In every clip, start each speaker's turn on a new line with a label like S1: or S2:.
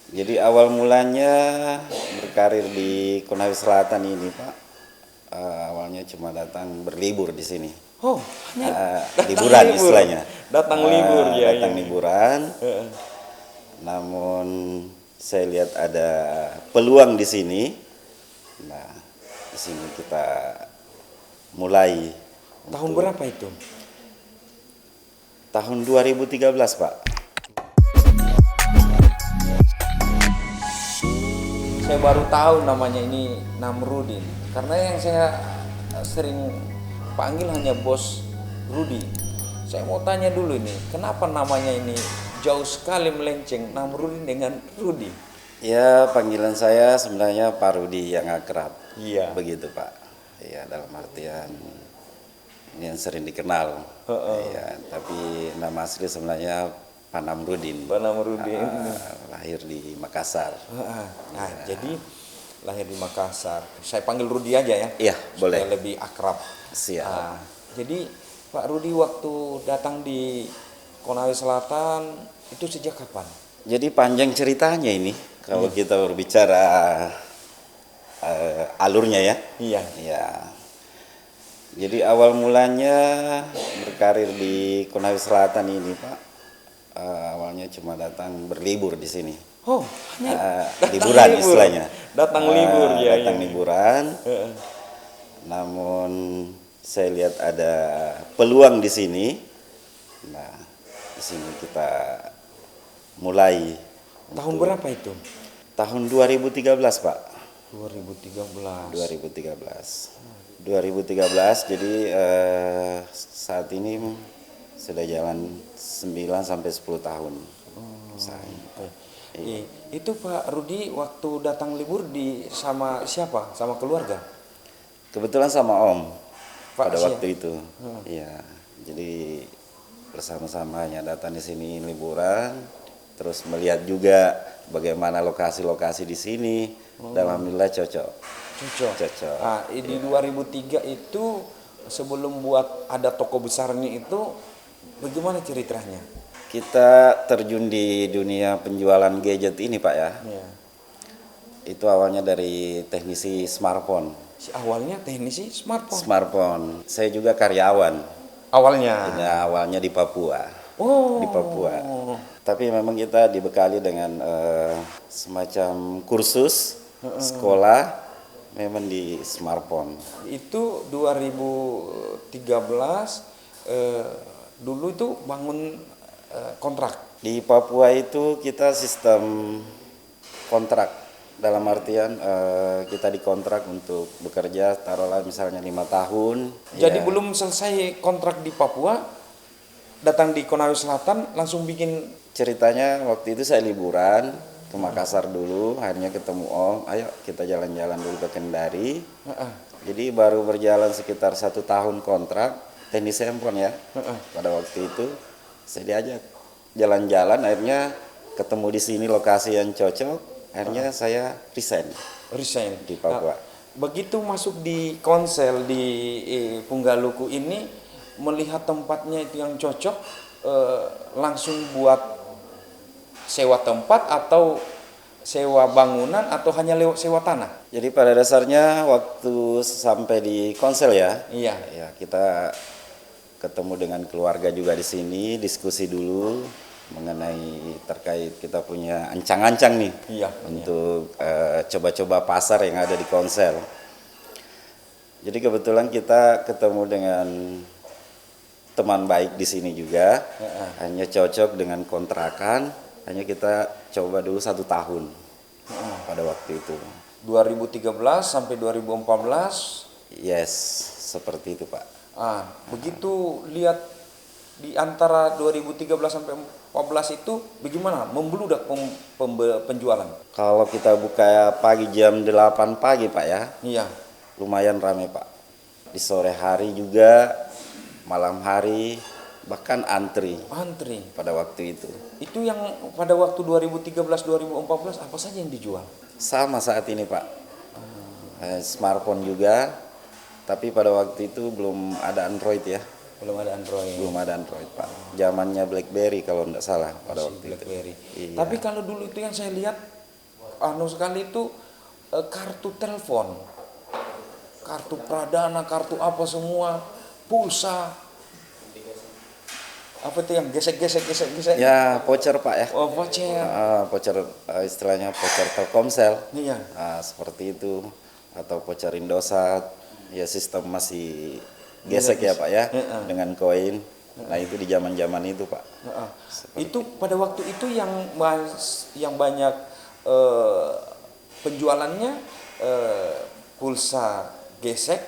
S1: Jadi awal mulanya berkarir di Konawe Selatan ini, Pak. Awalnya cuma datang berlibur di sini.
S2: Oh, hanya datang
S1: Liburan
S2: libur.
S1: istilahnya.
S2: Datang libur ya,
S1: Datang
S2: ya.
S1: liburan.
S2: Heeh.
S1: Namun saya lihat ada peluang di sini. Nah, di sini kita mulai.
S2: Tahun berapa itu?
S1: Tahun 2013, Pak.
S2: Saya baru tahu namanya ini Namrudin. Karena yang saya sering panggil hanya Bos Rudi. Saya mau tanya dulu nih, kenapa namanya ini jauh sekali melenceng Namrudin dengan Rudi?
S1: Ya, panggilan saya sebenarnya Pak Rudi yang akrab.
S2: Iya.
S1: Begitu, Pak. Ya, dalam artian ini yang sering dikenal. Ya, tapi nama asli sebenarnya Pak Namrudin.
S2: Pak Namrudin.
S1: Lahir di Makassar.
S2: Nah, jadi lahir di Makassar. Saya panggil Rudi aja ya.
S1: Iya, boleh.
S2: Supaya lebih akrab.
S1: Siap.
S2: Nah, jadi Pak Rudi waktu datang di Konawe Selatan itu sejak kapan?
S1: Jadi panjang ceritanya ini kalau kita berbicara alurnya ya.
S2: Iya.
S1: Ya. Jadi awal mulanya berkarir di Konawe Selatan ini, Pak. Awalnya cuma datang berlibur di sini.
S2: Oh, hanya
S1: Liburan istilahnya.
S2: Datang libur ya.
S1: Datang liburan. Namun saya lihat ada peluang di sini. Nah, di sini kita mulai.
S2: Tahun berapa itu?
S1: Tahun 2013, Pak.
S2: 2013.
S1: 2013. Jadi saat ini sudah jalan 9 sampai 10 tahun.
S2: Itu Pak Rudi waktu datang libur sama siapa? Sama keluarga?
S1: Kebetulan sama Om
S2: Pak
S1: pada
S2: Sia.
S1: waktu itu. Iya. Jadi bersama-samanya datang di sini liburan, terus melihat juga bagaimana lokasi-lokasi di sini. Dan alhamdulillah cocok. Cocok.
S2: Nah, di 2003 itu sebelum buat ada toko besarnya itu bagaimana ceritanya?
S1: Kita terjun di dunia penjualan gadget ini, Pak ya.
S2: Ya.
S1: Itu awalnya dari teknisi smartphone.
S2: Awalnya teknisi smartphone.
S1: Smartphone. Saya juga karyawan.
S2: Awalnya.
S1: Ya, awalnya di Papua.
S2: Oh.
S1: Di Papua. Tapi memang kita dibekali dengan semacam kursus sekolah memang di smartphone.
S2: Itu 2013 dulu itu bangun kontrak.
S1: Di Papua itu kita sistem kontrak, dalam artian kita dikontrak untuk bekerja taruhlah misalnya 5 tahun.
S2: Jadi
S1: ya.
S2: belum selesai kontrak di Papua, datang di Konawe Selatan langsung bikin.
S1: Ceritanya waktu itu saya liburan ke Makassar dulu, akhirnya ketemu Om, ayo kita jalan-jalan dulu ke Kendari. Jadi baru berjalan sekitar 1 tahun kontrak teknis handphone ya. Pada waktu itu saya diajak jalan-jalan, akhirnya ketemu di sini lokasi yang cocok, akhirnya saya resign di Papua.
S2: Begitu masuk di Konsel di Punggaluku ini, melihat tempatnya itu yang cocok, langsung buat sewa tempat atau sewa bangunan atau hanya sewa tanah?
S1: Jadi pada dasarnya waktu sampai di Konsel ya,
S2: Iya.
S1: ya kita ketemu dengan keluarga juga di sini, diskusi dulu mengenai terkait kita punya ancang-ancang nih.
S2: Iya.
S1: Untuk coba-coba pasar yang ada di Konsel. Jadi kebetulan kita ketemu dengan teman baik di sini juga, hanya cocok dengan kontrakan, hanya kita coba dulu 1 tahun pada waktu itu.
S2: 2013 sampai 2014.
S1: Yes, seperti itu Pak.
S2: Begitu lihat di antara 2013 sampai 2014 itu bagaimana membludak penjualan?
S1: Kalau kita buka pagi jam 8 pagi Pak ya,
S2: Iya.
S1: lumayan ramai Pak. Di sore hari juga, malam hari, bahkan antri pada waktu itu.
S2: Itu yang pada waktu 2013-2014 apa saja yang dijual?
S1: Sama saat ini Pak. Smartphone juga, tapi pada waktu itu belum ada Android ya.
S2: Belum ada Android
S1: Pak. Zamannya BlackBerry kalau tidak salah pada waktu
S2: BlackBerry.
S1: itu. Iya.
S2: Tapi kalau dulu itu yang saya lihat anu sekali itu kartu telepon, kartu pradana, kartu apa semua, pulsa, apa itu yang gesek.
S1: Ya voucher Pak ya.
S2: Oh, voucher.
S1: Voucher istilahnya voucher Telkomsel.
S2: Iya.
S1: Seperti itu atau voucher Indosat. Ya sistem masih gesek ya Pak ya dengan koin. Nah itu di zaman-zaman itu Pak.
S2: Itu pada waktu itu yang banyak penjualannya pulsa gesek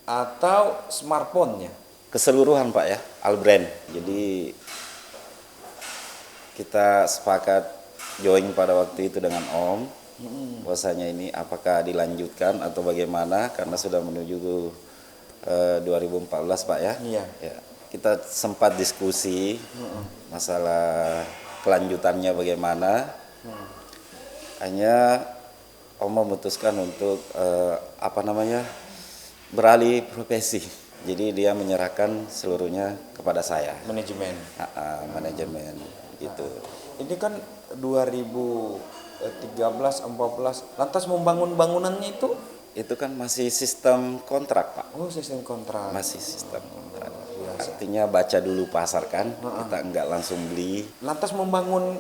S2: atau smartphone-nya?
S1: Keseluruhan Pak ya, all brand. Jadi kita sepakat join pada waktu itu dengan Om. Bahwasanya ini apakah dilanjutkan atau bagaimana karena sudah menuju 2014 Pak ya.
S2: Iya.
S1: Ya, kita sempat diskusi masalah kelanjutannya bagaimana. Hanya Om memutuskan untuk beralih profesi. Jadi dia menyerahkan seluruhnya kepada saya.
S2: Manajemen.
S1: Manajemen gitu.
S2: Ini kan 2013, 14, lantas membangun bangunannya itu?
S1: Itu kan masih sistem kontrak Pak.
S2: Oh, sistem kontrak.
S1: Masih sistem kontrak. Artinya baca dulu pasar kan, kita enggak langsung beli.
S2: Lantas membangun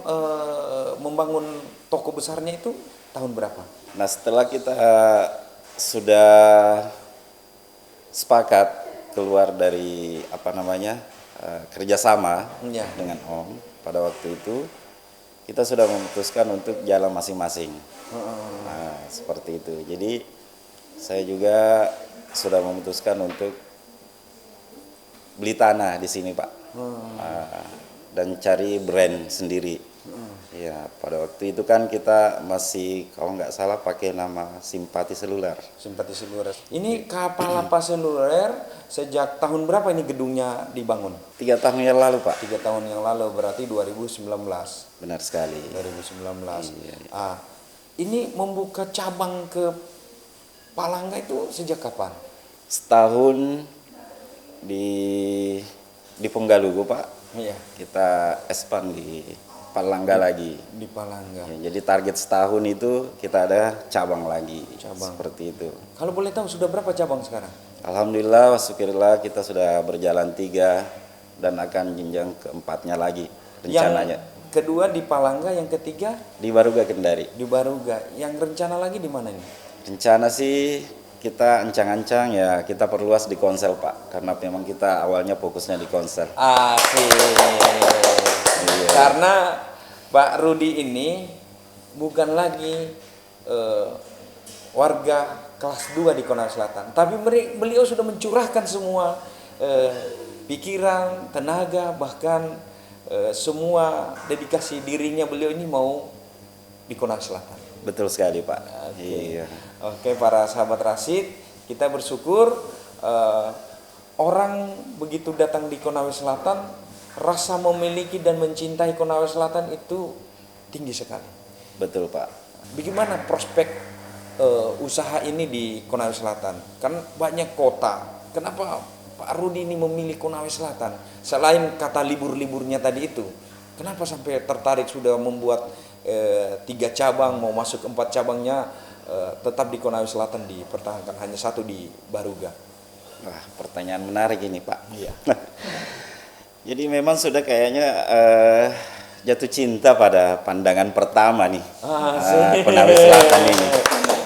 S2: toko besarnya itu tahun berapa?
S1: Nah setelah kita sudah sepakat keluar dari kerjasama dengan Om pada waktu itu, kita sudah memutuskan untuk jalan masing-masing. Nah, seperti itu. Jadi saya juga sudah memutuskan untuk beli tanah di sini Pak, dan cari brand sendiri. Ya pada waktu itu kan kita masih kalau nggak salah pakai nama Simpati Seluler.
S2: Simpati Seluler. Ini Kapalapa Seluler sejak tahun berapa ini gedungnya dibangun?
S1: 3 tahun yang lalu Pak.
S2: 3 tahun yang lalu, berarti 2019.
S1: Benar sekali.
S2: 2019.
S1: Iya.
S2: Ini membuka cabang ke Palangga itu sejak kapan?
S1: Setahun di Penggalugu Pak.
S2: Iya.
S1: Kita expand di Palangga lagi.
S2: Di Palangga.
S1: Ya, jadi target setahun itu kita ada cabang lagi.
S2: Cabang.
S1: Seperti itu.
S2: Kalau boleh tahu sudah berapa cabang sekarang?
S1: Alhamdulillah, syukurlah kita sudah berjalan 3 dan akan jenjang keempatnya lagi rencananya.
S2: Yang kedua di Palangga, yang ketiga
S1: Di Baruga Kendari.
S2: di Baruga. Yang rencana lagi di mana ini?
S1: Rencana sih kita ancang-ancang ya kita perluas di Konsel Pak, karena memang kita awalnya fokusnya di Konsel.
S2: Asik. Karena Pak Rudi ini bukan lagi warga kelas 2 di Konawe Selatan, tapi beliau sudah mencurahkan semua pikiran, tenaga, bahkan semua dedikasi dirinya beliau ini mau di Konawe Selatan.
S1: Betul sekali Pak.
S2: Oke.
S1: Iya.
S2: Oke, para sahabat Rasid, kita bersyukur orang begitu datang di Konawe Selatan, rasa memiliki dan mencintai Konawe Selatan itu tinggi sekali.
S1: Betul Pak.
S2: Bagaimana prospek usaha ini di Konawe Selatan? Kan banyak kota. Kenapa Pak Rudi ini memilih Konawe Selatan? Selain kata libur-liburnya tadi itu, kenapa sampai tertarik sudah membuat 3 cabang, mau masuk 4 cabangnya, tetap di Konawe Selatan dipertahankan, hanya 1 di Baruga?
S1: Wah, pertanyaan menarik ini Pak.
S2: Iya.
S1: Jadi memang sudah kayaknya jatuh cinta pada pandangan pertama nih, Konawe Selatan ini.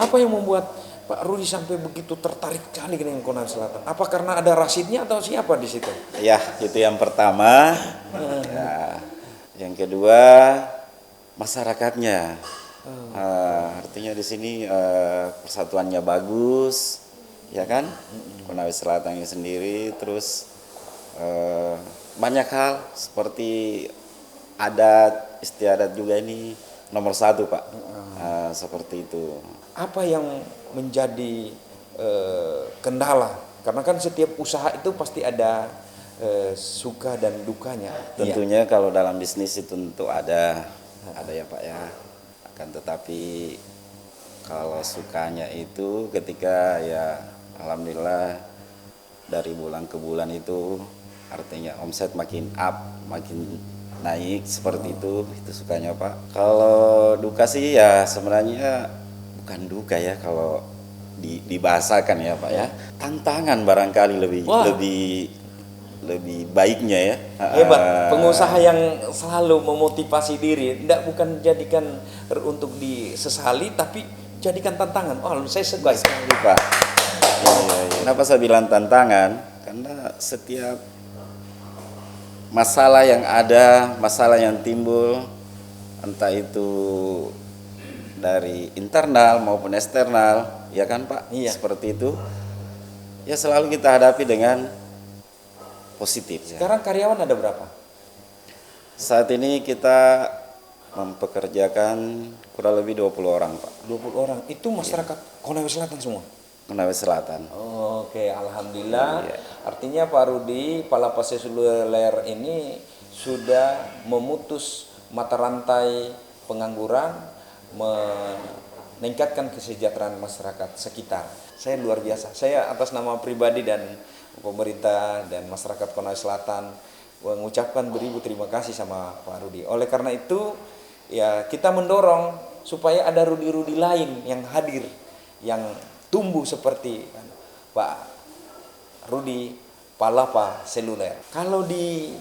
S2: Apa yang membuat Pak Rudi sampai begitu tertarik sekali dengan Konawe Selatan? Apa karena ada Rasidnya atau siapa di situ?
S1: Ya, itu yang pertama. Ya, yang kedua masyarakatnya. Artinya di sini persatuannya bagus, ya kan? Konawe Selatan sendiri, terus banyak hal seperti adat istiadat juga ini nomor 1 Pak. Seperti itu.
S2: Apa yang menjadi kendala? Karena kan setiap usaha itu pasti ada suka dan dukanya.
S1: Tentunya kalau dalam bisnis itu tentu ada ya Pak ya. Akan tetapi kalau sukanya itu ketika ya alhamdulillah dari bulan ke bulan itu artinya omset makin up, makin naik seperti itu sukanya Pak. Kalau duka sih ya sebenarnya bukan duka ya kalau dibahasakan ya Pak ya. Tantangan barangkali lebih
S2: Wah.
S1: lebih lebih baiknya ya.
S2: Hebat, pengusaha yang selalu memotivasi diri, tidak bukan jadikan untuk disesali, tapi jadikan tantangan. Oh, saya suka.
S1: Sekali Pak. Ya, ya, ya. Kenapa saya bilang tantangan? Karena setiap masalah yang ada, masalah yang timbul, entah itu dari internal maupun eksternal, ya kan Pak?
S2: Iya.
S1: Seperti itu. Ya selalu kita hadapi dengan positif. Ya.
S2: Sekarang karyawan ada berapa?
S1: Saat ini kita mempekerjakan kurang lebih 20 orang Pak.
S2: 20 orang. Itu masyarakat Konawe Selatan semua?
S1: Konawe Selatan.
S2: Oke, alhamdulillah.
S1: Iya.
S2: Artinya Pak Rudi, Palapa Seluler ini sudah memutus mata rantai pengangguran, meningkatkan kesejahteraan masyarakat sekitar. Saya luar biasa. Saya atas nama pribadi dan pemerintah dan masyarakat Konawe Selatan mengucapkan beribu terima kasih sama Pak Rudi. Oleh karena itu, ya kita mendorong supaya ada Rudi-Rudi lain yang hadir, yang tumbuh seperti Pak Rudi Palapa Seluler. Kalau di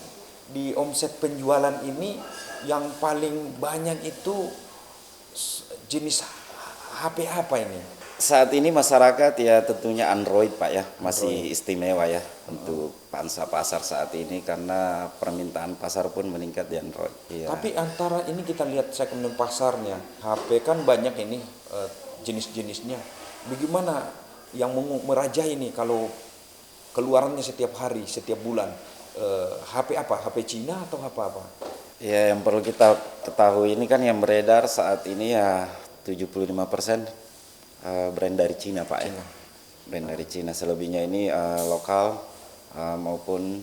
S2: omset penjualan ini yang paling banyak itu jenis HP apa ini?
S1: Saat ini masyarakat ya tentunya Android Pak ya, masih istimewa ya untuk pangsa pasar saat ini karena permintaan pasar pun meningkat di Android. Iya.
S2: Tapi antara ini kita lihat segmen pasarnya, HP kan banyak ini jenis-jenisnya. Bagaimana yang merajai ini kalau keluarannya setiap hari, setiap bulan? HP apa? HP Cina atau apa-apa?
S1: Ya yang perlu kita ketahui ini kan yang beredar saat ini ya 75% brand dari Cina Pak ya. Brand dari Cina, selebihnya ini lokal maupun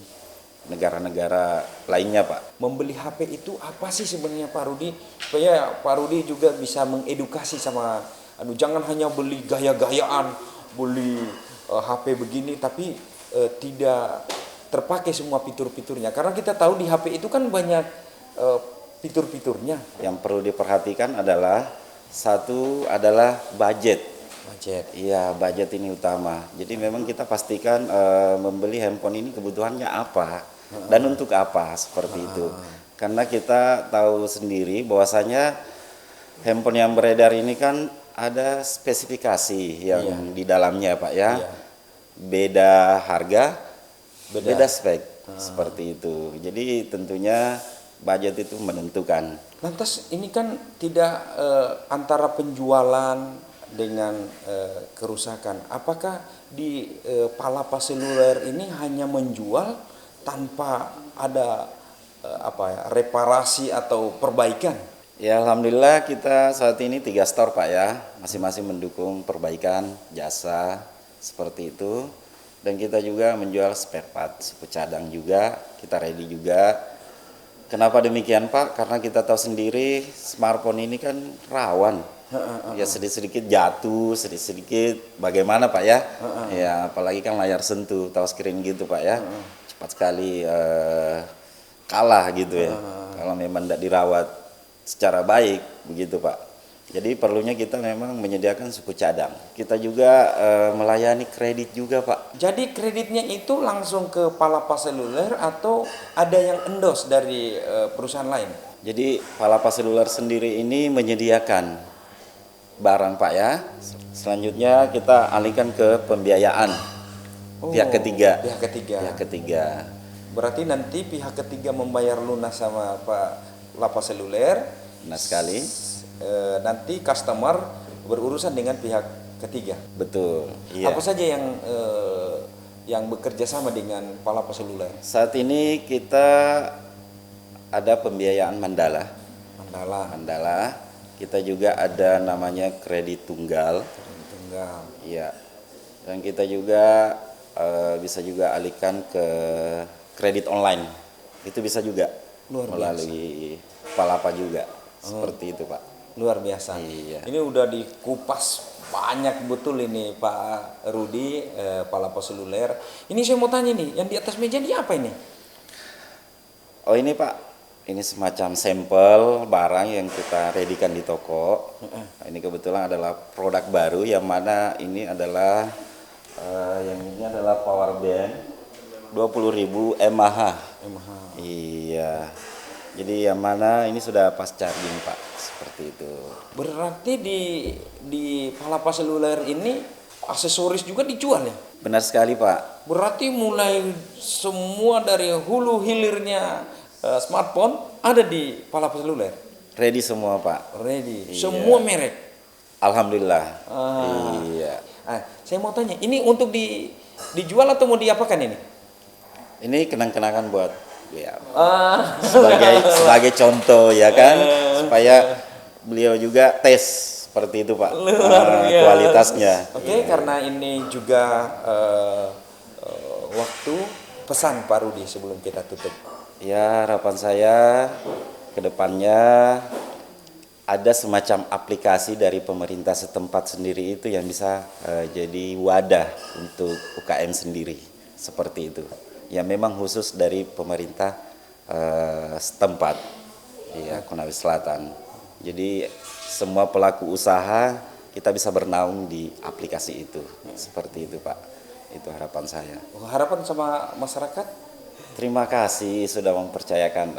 S1: negara-negara lainnya Pak.
S2: Membeli HP itu apa sih sebenarnya Pak Rudi? Supaya Pak Rudi juga bisa mengedukasi sama, aduh jangan hanya beli gaya-gayaan, beli HP begini tapi tidak terpakai semua fitur-fiturnya. Karena kita tahu di HP itu kan banyak fitur-fiturnya.
S1: Yang perlu diperhatikan adalah satu adalah budget.
S2: Budget.
S1: Iya, budget ini utama. Jadi memang kita pastikan membeli handphone ini kebutuhannya apa dan untuk apa seperti itu. Karena kita tahu sendiri bahwasanya handphone yang beredar ini kan ada spesifikasi yang di dalamnya Pak ya.
S2: Iya.
S1: Beda harga, beda spek seperti itu. Jadi tentunya budget itu menentukan.
S2: Lantas ini kan tidak antara penjualan dengan kerusakan. Apakah di Palapa Seluler ini hanya menjual tanpa ada reparasi atau perbaikan?
S1: Ya alhamdulillah kita saat ini 3 store Pak ya, masing-masing mendukung perbaikan jasa seperti itu. Dan kita juga menjual spare part, suku cadang juga, kita ready juga. Kenapa demikian Pak? Karena kita tahu sendiri smartphone ini kan rawan. Ya sedikit-sedikit jatuh, sedikit-sedikit bagaimana Pak ya? Ya apalagi kan layar sentuh, touchscreen gitu Pak ya. Cepat sekali kalah gitu ya. Kalau memang tidak dirawat secara baik begitu Pak. Jadi perlunya kita memang menyediakan suku cadang. Kita juga melayani kredit juga Pak.
S2: Jadi kreditnya itu langsung ke Palapa Seluler atau ada yang endorse dari perusahaan lain?
S1: Jadi Palapa Seluler sendiri ini menyediakan barang Pak ya. Selanjutnya kita alihkan ke pembiayaan pihak ketiga.
S2: Pihak ketiga.
S1: Pihak ketiga.
S2: Berarti nanti pihak ketiga membayar lunas sama Pak Palapa Seluler.
S1: Nah sekali.
S2: Nanti customer berurusan dengan pihak ketiga.
S1: Betul. Iya.
S2: Apa saja yang bekerja sama dengan Palapa Seluler?
S1: Saat ini kita ada pembiayaan Mandala. Mandala. Kita juga ada namanya kredit tunggal. Iya. Dan kita juga bisa juga alihkan ke kredit online. Itu bisa juga melalui Palapa juga. Seperti itu Pak.
S2: Luar biasa.
S1: Iya.
S2: Ini udah dikupas banyak betul ini Pak Rudi, Palapa Seluler. Ini saya mau tanya nih, yang di atas meja ini apa ini?
S1: Oh ini Pak, Ini semacam sampel barang yang kita readykan di toko. Nah, ini kebetulan adalah produk baru yang mana ini adalah yang ini adalah power bank 20.000 mAh. Iya. Jadi yang mana ini sudah pas charging Pak, seperti itu.
S2: Berarti di Palapa Seluler ini aksesoris juga dijual ya?
S1: Benar sekali Pak.
S2: Berarti mulai semua dari hulu hilirnya smartphone ada di Palapa Seluler.
S1: Ready semua Pak.
S2: Ready.
S1: Iya.
S2: Semua merek.
S1: Alhamdulillah.
S2: Ah.
S1: Iya.
S2: Saya mau tanya, ini untuk dijual atau mau diapakan ini?
S1: Ini kenang-kenangan buat ya,
S2: Ah.
S1: sebagai contoh ya kan, supaya beliau juga tes seperti itu Pak.
S2: Luar biasa.
S1: Kualitasnya.
S2: Oke, karena ini juga waktu pesan Pak Rudi sebelum kita tutup.
S1: Ya, harapan saya ke depannya ada semacam aplikasi dari pemerintah setempat sendiri itu yang bisa jadi wadah untuk UKM sendiri, seperti itu. Ya memang khusus dari pemerintah setempat, ya Konawe Selatan. Jadi semua pelaku usaha kita bisa bernaung di aplikasi itu, seperti itu Pak. Itu harapan saya.
S2: Harapan sama masyarakat?
S1: Terima kasih sudah mempercayakan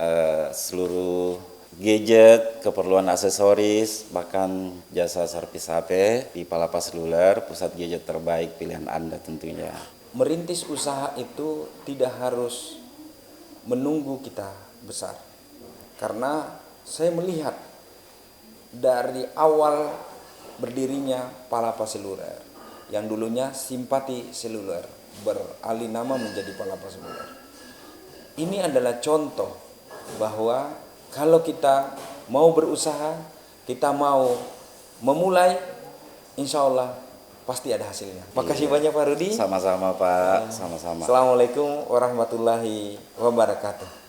S1: seluruh gadget, keperluan aksesoris, bahkan jasa servis HP di Palapa Seluler, pusat gadget terbaik pilihan Anda tentunya.
S2: Merintis usaha itu tidak harus menunggu kita besar. Karena saya melihat dari awal berdirinya Palapa Seluler, yang dulunya Simpati Seluler, beralih nama menjadi Palapa Seluler. Ini adalah contoh bahwa kalau kita mau berusaha, kita mau memulai, insya Allah pasti ada hasilnya. Makasih banyak Pak Rudi.
S1: Sama-sama Pak, sama-sama.
S2: Assalamualaikum warahmatullahi wabarakatuh.